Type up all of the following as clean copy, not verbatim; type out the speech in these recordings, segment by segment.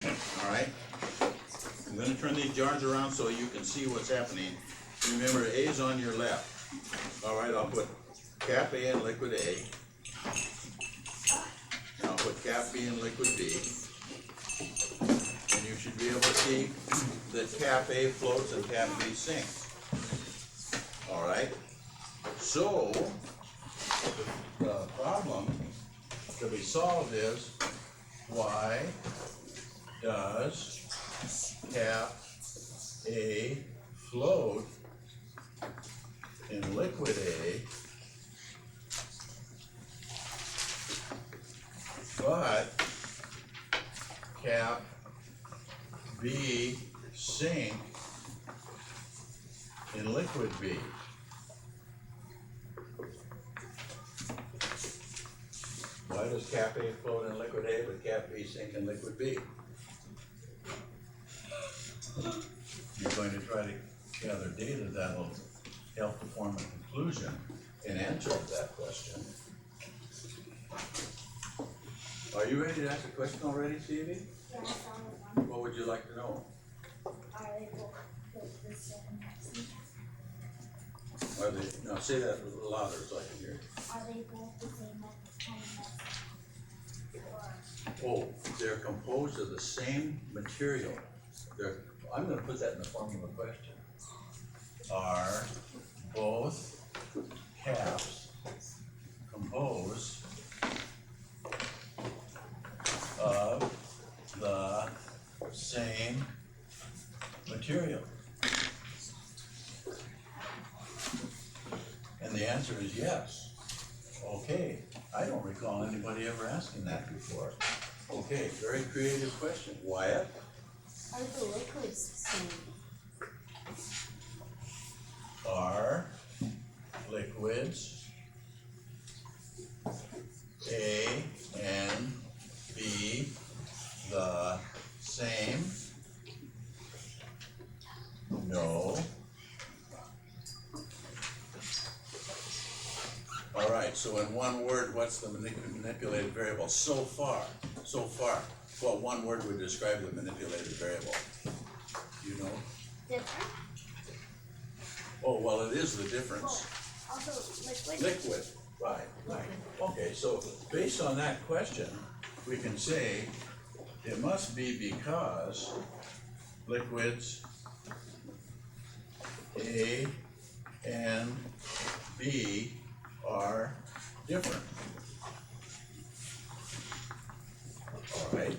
All right. I'm going to turn these jars around so you can see what's happening. Remember, A is on your left. All right, I'll put cap A in liquid A. I'll put cap B in liquid B. And you should be able to see that cap A floats and cap B sinks. All right. So the problem to be solved is, why does cap A float in liquid A, but cap B sink in liquid B? Why does cap A float in liquid A, but cap B sink in liquid B? You're going to try to gather data that will help to form a conclusion in answer to that question. Are you ready to ask a question already, Stevie? Yeah, I found one. What would you like to know? Are they both the same? Are they, now say that a little louder so I can hear you. Are they both the same as Oh, they're composed of the same material. I'm going to put that in the form of a question. Are both caps composed of the same material? And the answer is yes. Okay, I don't recall anybody ever asking that before. Okay, very creative question. Wyatt? Are the liquids the same? Are liquids A and B the same? No. All right, so in one word, what's the manipulated variable? So far, what one word would describe the manipulated variable? You know? Different? Oh, well, it is the difference. Oh, also liquid? Liquid, right. Okay, so based on that question, we can say it must be because liquids A and B are different. All right.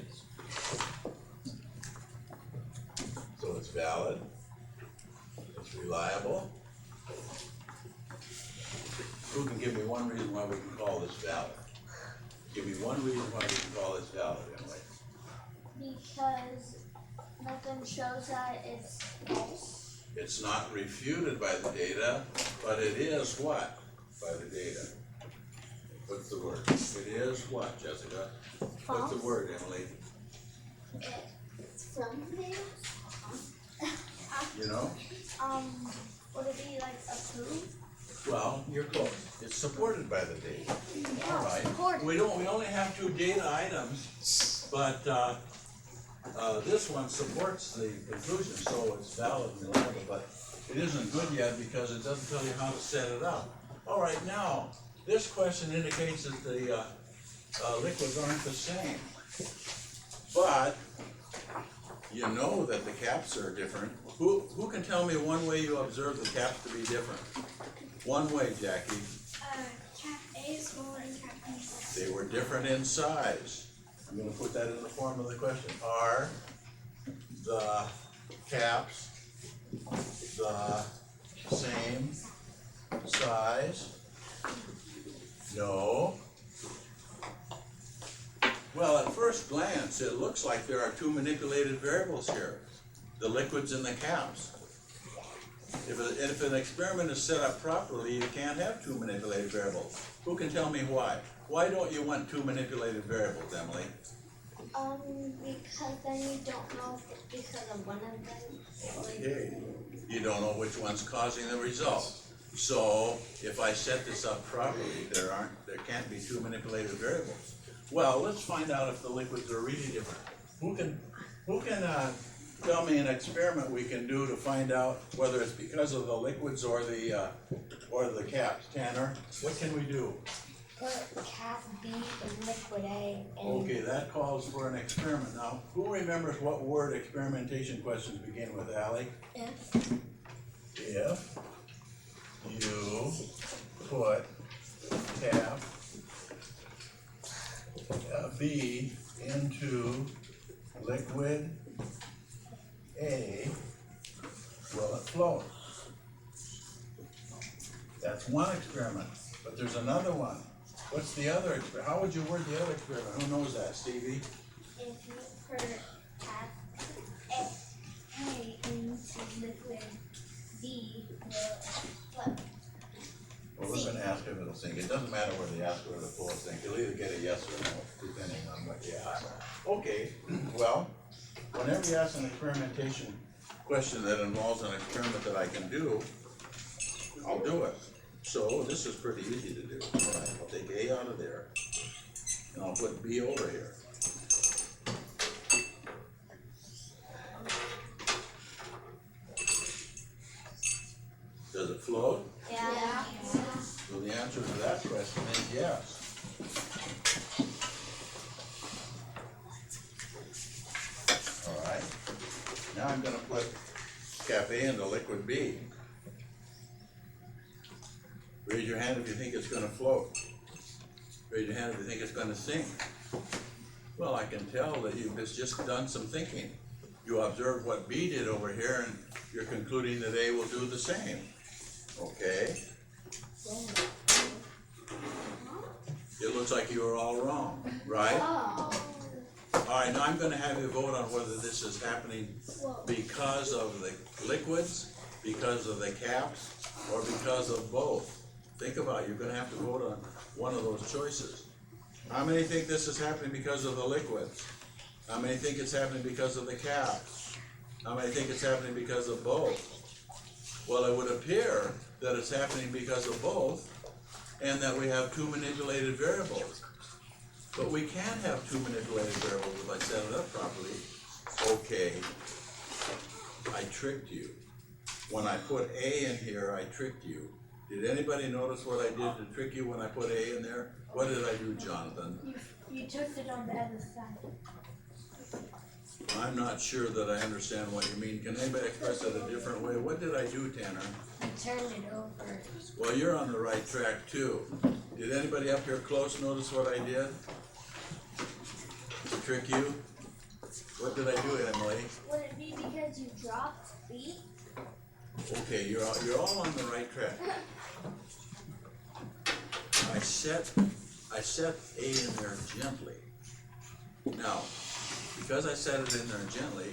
So it's valid, it's reliable. Who can give me one reason why we can call this valid? Give me one reason why we can call this valid, Emily. Because nothing shows that it's false. It's not refuted by the data, but it is what by the data? What's the word? It is what, Jessica? False. What's the word, Emily? It's from the data? You know? Would it be like approved? Well, you're close. It's supported by the data. Yeah, All right. supported. We only have 2 data items, but this one supports the conclusion, so it's valid and reliable, but it isn't good yet because it doesn't tell you how to set it up. All right, now, this question indicates that the liquids aren't the same, but you know that the caps are different. Who can tell me one way you observe the caps to be different? One way, Jackie. Cap A is smaller and cap B is smaller. They were different in size. I'm going to put that in the form of the question. Are the caps the same size? No. Well, at first glance, it looks like there are 2 manipulated variables here, the liquids and the caps. If an experiment is set up properly, you can't have 2 manipulated variables. Who can tell me why? Why don't you want 2 manipulated variables, Emily? Because then you don't know if it's because of one of them. Okay. You don't know which one's causing the result. So if I set this up properly, there can't be 2 manipulated variables. Well, let's find out if the liquids are really different. Who can Who can, tell me an experiment we can do to find out whether it's because of the liquids or the caps? Tanner, what can we do? Put cap B in liquid A. And Okay, that calls for an experiment. Now, who remembers what word experimentation questions begin with, Allie? If. If you put cap B into liquid A, will it float? That's one experiment, but there's another one. What's the other experiment? How would you word the other experiment? Who knows that, Stevie? If you put cap A into liquid B, will it float? Well, we're gonna ask if it'll sink. It doesn't matter whether you ask whether the flow will sink. You'll either get a yes or no, depending on what you ask. Okay, well, whenever you ask an experimentation question that involves an experiment that I can do, I'll do it. So this is pretty easy to do. All right, I'll take A out of there, and I'll put B over here. Does it float? Yeah. So the answer to that question is yes. All right. Now I'm going to put cap A into liquid B. Raise your hand if you think it's going to float. Raise your hand if you think it's going to sink. Well, I can tell that you've just done some thinking. You observed what B did over here, and you're concluding that A will do the same. Okay? It looks like you were all wrong, right? All right, now I'm going to have you vote on whether this is happening because of the liquids, because of the caps, or because of both. Think about it. You're going to have to vote on one of those choices. How many think this is happening because of the liquids? How many think it's happening because of the caps? How many think it's happening because of both? Well, it would appear that it's happening because of both, and that we have two manipulated variables. But we can't have two manipulated variables if I set it up properly. Okay, I tricked you. When I put A in here, I tricked you. Did anybody notice what I did to trick you when I put A in there? What did I do, Jonathan? You took it on the other side. I'm not sure that I understand what you mean. Can anybody express it a different way? What did I do, Tanner? You turned it over. Well, you're on the right track too. Did anybody up here close notice what I did? To trick you? What did I do, Emily? Would it be because you dropped B? Okay, you're all on the right track. I set A in there gently. Now, because I set it in there gently,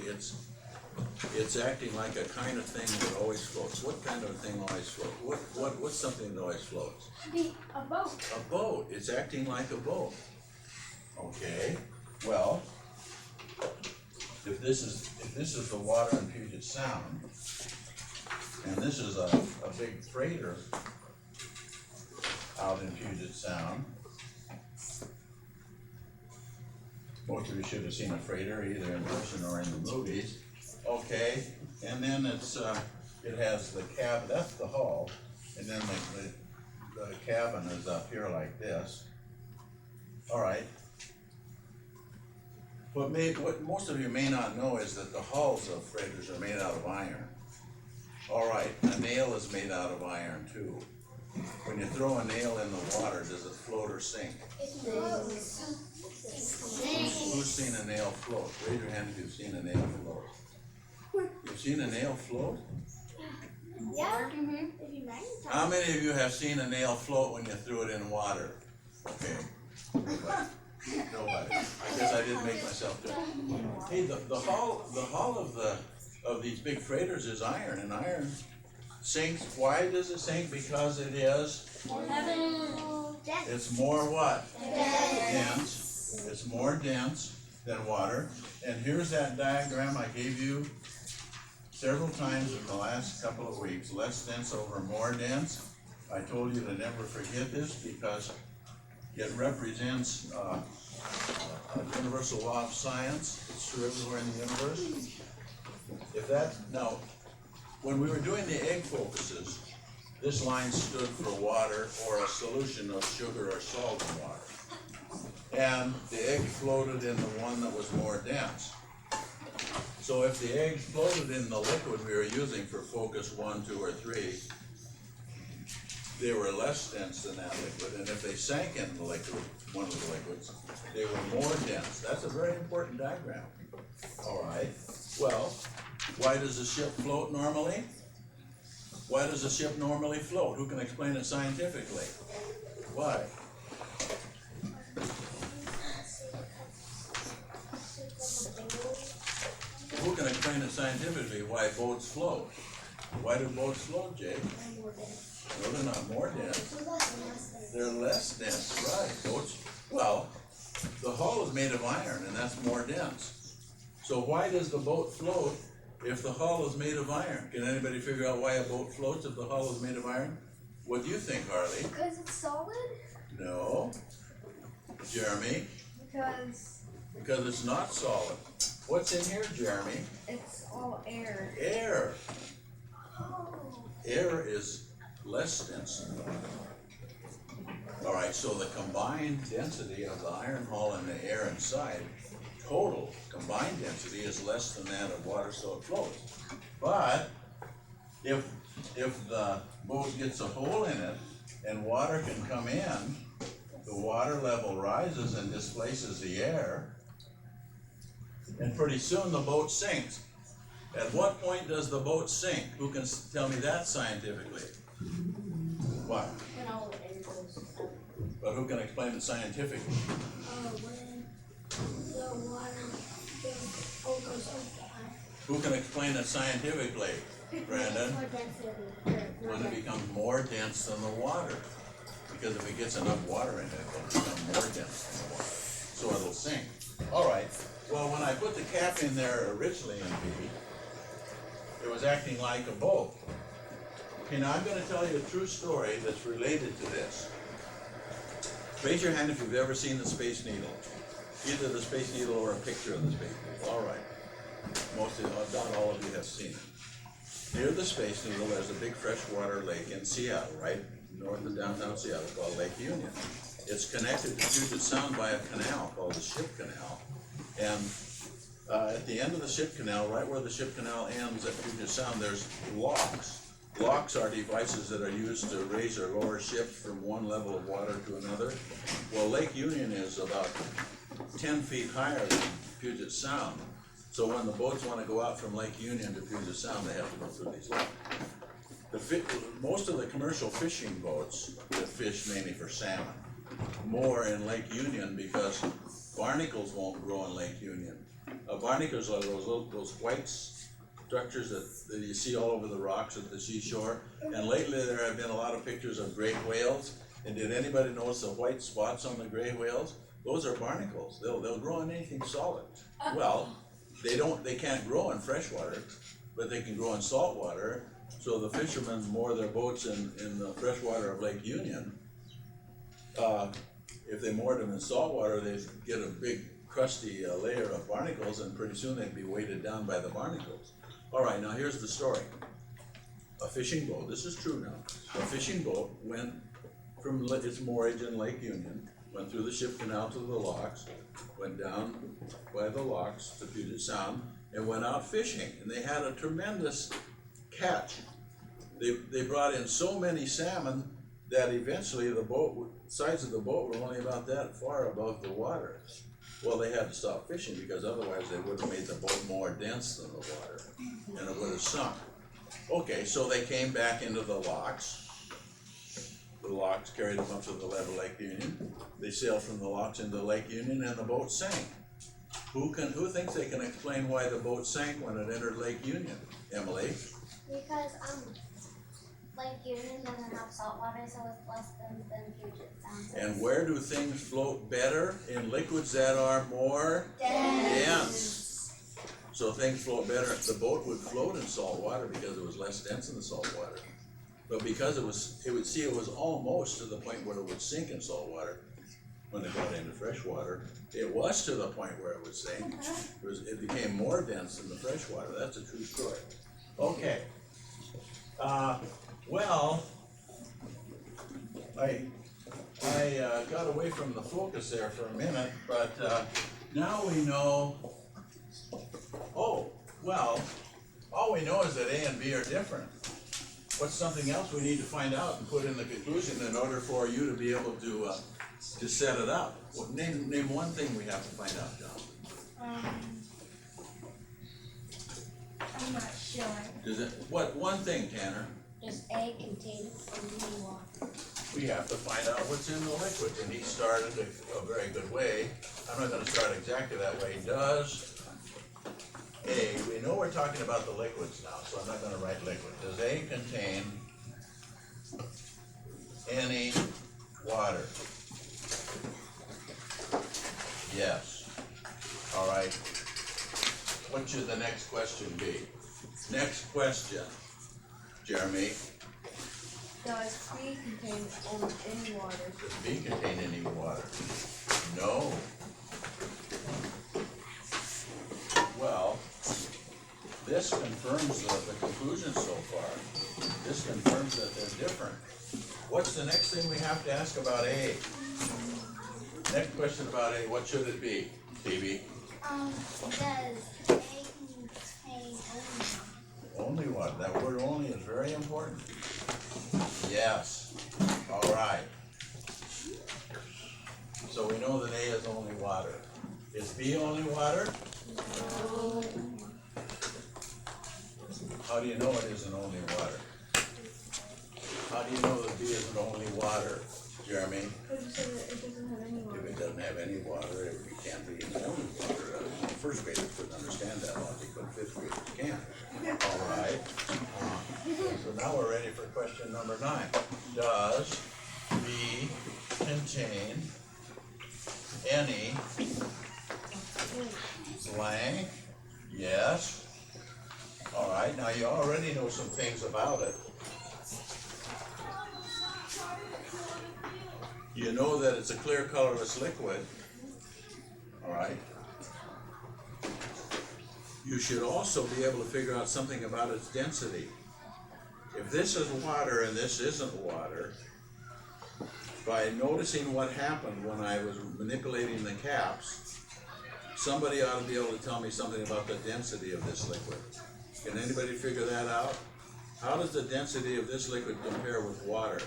it's acting like a kind of thing that always floats. What kind of thing always floats? What's something that always floats? A boat. A boat. It's acting like a boat. Okay. Well, if this is the water in Puget Sound, and this is a big freighter out in Puget Sound. Most of you should have seen a freighter either in person or in the movies. Okay, and then it has the cab. That's the hull, and then the cabin is up here like this. All right. What most of you may not know is that the hulls of freighters are made out of iron. All right, a nail is made out of iron too. When you throw a nail in the water, does it float or sink? It floats. Who's seen a nail float? Raise your hand if you've seen a nail float. You've seen a nail float? Yeah. If you mind. How many of you have seen a nail float when you threw it in water? Okay. Nobody. I guess I didn't make myself good. Hey, the hull of these big freighters is iron, and iron sinks. Why does it sink? Because it is. It's more what? Dense. It's more dense than water. And here's that diagram I gave you several times in the last couple of weeks. Less dense over more dense. I told you to never forget this because it represents a universal law of science. It's true everywhere in the universe. If that, now, when we were doing the egg focuses, this line stood for water or a solution of sugar or salt in water. And the egg floated in the one that was more dense. So if the egg floated in the liquid we were using for focus 1, 2, or 3, they were less dense than that liquid. And if they sank in the liquid, one of the liquids, they were more dense. That's a very important diagram. All right. Well, why does a ship float normally? Why does a ship normally float? Who can explain it scientifically? Why? Who can explain it scientifically why boats float? Why do boats float, Jake? No, they're not more dense. They're less dense, right? Boats, well, the hull is made of iron, and that's more dense. So why does the boat float if the hull is made of iron? Can anybody figure out why a boat floats if the hull is made of iron? What do you think, Harley? Because it's solid? No. Jeremy? Because it's not solid. What's in here, Jeremy? It's all air. Air. Oh. Air is less dense than water. All right, so the combined density of the iron hull and the air inside, total combined density is less than that of water, so it floats. But if the boat gets a hole in it and water can come in, the water level rises and displaces the air, and pretty soon the boat sinks. At what point does the boat sink? Who can tell me that scientifically? What? When all the air goes up. But who can explain it scientifically? When the water goes up. Who can explain it scientifically? Brandon? More density. When it becomes more dense than the water. Because if it gets enough water in it, it'll become more dense than the water. So it'll sink. All right. Well, when I put the cap in there originally in B, it was acting like a boat. Okay, now I'm going to tell you a true story that's related to this. Raise your hand if you've ever seen the Space Needle. Either the Space Needle or a picture of the Space Needle. All right. Most of you, not all of you have seen it. Near the Space Needle, there's a big freshwater lake in Seattle, right north of downtown Seattle, called Lake Union. It's connected to Puget Sound by a canal called the Ship Canal. And at the end of the Ship Canal, right where the Ship Canal ends at Puget Sound, there's locks. Locks are devices that are used to raise or lower ships from one level of water to another. Well, Lake Union is about 10 feet higher than Puget Sound. So when the boats want to go out from Lake Union to Puget Sound, they have to go through these locks. Most of the commercial fishing boats that fish mainly for salmon, more in Lake Union because barnacles won't grow in Lake Union. Barnacles are those white structures that you see all over the rocks at the seashore. And lately there have been a lot of pictures of great whales. And did anybody notice the white spots on the gray whales? Those are barnacles. They'll grow in anything solid. Well, they can't grow in freshwater, but they can grow in salt water. So the fishermen moor their boats in the freshwater of Lake Union. If they moored them in salt water, they'd get a big crusty layer of barnacles, and pretty soon they'd be weighted down by the barnacles. All right, now here's the story. A fishing boat, this is true now, a fishing boat went from its moorage in Lake Union, went through the Ship Canal to the locks, went down by the locks to Puget Sound, and went out fishing. And they had a tremendous catch. They brought in so many salmon that eventually the sides of the boat were only about that far above the water. Well, they had to stop fishing because otherwise they would have made the boat more dense than the water, and it would have sunk. Okay, so they came back into the locks. The locks carried them up to the level of Lake Union. They sailed from the locks into Lake Union, and the boat sank. Who thinks they can explain why the boat sank when it entered Lake Union? Emily? Because Lake Union doesn't have salt water, so it's less than Puget Sound. And where do things float better? In liquids that are more dense. So things float better. The boat would float in salt water because it was less dense in the salt water. But because it was almost to the point where it would sink in salt water. when it got into fresh water. It was to the point where it would sink. It became more dense than the fresh water. That's a true story. Okay. Well, I got away from the focus there for a minute, but now we know. Oh, well, all we know is that A and B are different. What's something else we need to find out and put in the conclusion in order for you to be able to set it up? Well, name one thing we have to find out, John. I'm not sure. What one thing, Tanner? Does A contain only water? We have to find out what's in the liquid, and he started a very good way. I'm not going to start exactly that way. Does A, we know we're talking about the liquids now, so I'm not going to write liquid. Does A contain any water? Yes. All right. What should the next question be? Next question, Jeremy. Does B contain any water? Does B contain any water? No. Well, this confirms the conclusion so far. This confirms that they're different. What's the next thing we have to ask about A? Next question about A, what should it be, Stevie? Does A contain Only water. That word only is very important. Yes. All right. So we know that A is only water. Is B only water? No. How do you know it isn't only water? How do you know that B isn't only water, Jeremy? Because it doesn't have any water. If it doesn't have any water, it can't be only water. First graders couldn't understand that logic, but fifth graders can. All right. So now we're ready for question number 9. Does B contain any blank? Yes. All right. Now you already know some things about it. You know that it's a clear, colorless liquid. All right. You should also be able to figure out something about its density. If this is water and this isn't water, by noticing what happened when I was manipulating the caps, somebody ought to be able to tell me something about the density of this liquid. Can anybody figure that out? How does the density of this liquid compare with water?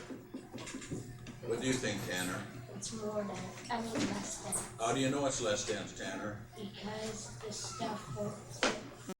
What do you think, Tanner? It's more than, less than. How do you know it's less dense, Tanner? Because the stuff won't fit